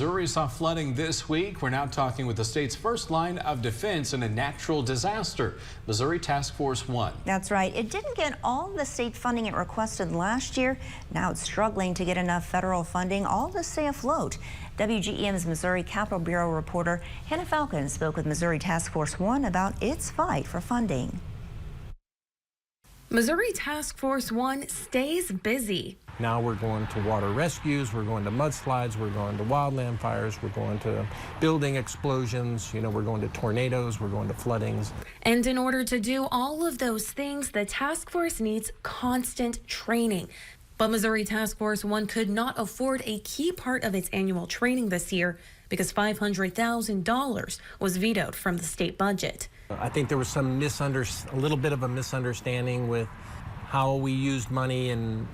Missouri saw flooding this week. We're now talking with the state's first line of defense in a natural disaster, Missouri Task Force One. That's right. It didn't get all the state funding it requested last year. Now it's struggling to get enough federal funding, all to stay afloat. WGEM's Missouri Capitol Bureau reporter Hannah Falcon spoke with Missouri Task Force One about its fight for funding. Missouri Task Force One stays busy. Now we're going to water rescues, we're going to mudslides, we're going to wildland fires, we're going to building explosions, we're going to tornadoes, we're going to floodings. And in order to do all of those things, the task force needs constant training. But Missouri Task Force One could not afford a key part of its annual training this year because $500,000 was vetoed from the state budget. I think there was a little bit of a misunderstanding with how we used money and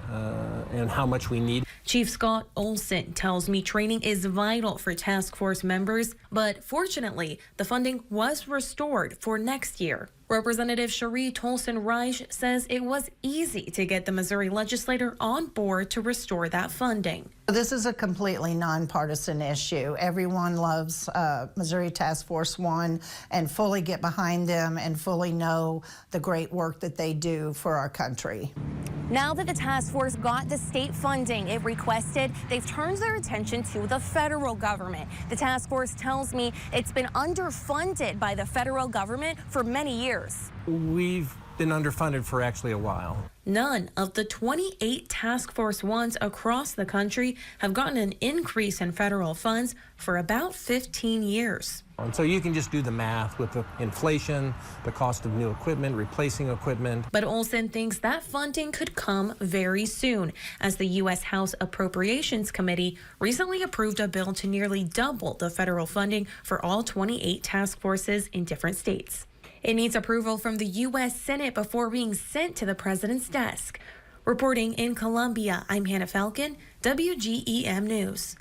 how much we need. Chief Scott Olson tells me training is vital for task force members, but fortunately, the funding was restored for next year. Representative Cherie Tolson-Reich says it was easy to get the Missouri legislator on board to restore that funding. This is a completely nonpartisan issue. Everyone loves Missouri Task Force One and fully get behind them and fully know the great work that they do for our country. Now that the task force got the state funding it requested, they've turned their attention to the federal government. The task force tells me it's been underfunded by the federal government for many years. We've been underfunded for actually a while. None of the 28 task force ones across the country have gotten an increase in federal funds for about 15 years. And so you can just do the math with the inflation, the cost of new equipment, replacing equipment. But Olson thinks that funding could come very soon, as the U.S. House Appropriations Committee recently approved a bill to nearly double the federal funding for all 28 task forces in different states. It needs approval from the U.S. Senate before being sent to the president's desk. Reporting in Columbia, I'm Hannah Falcon, WGEM News.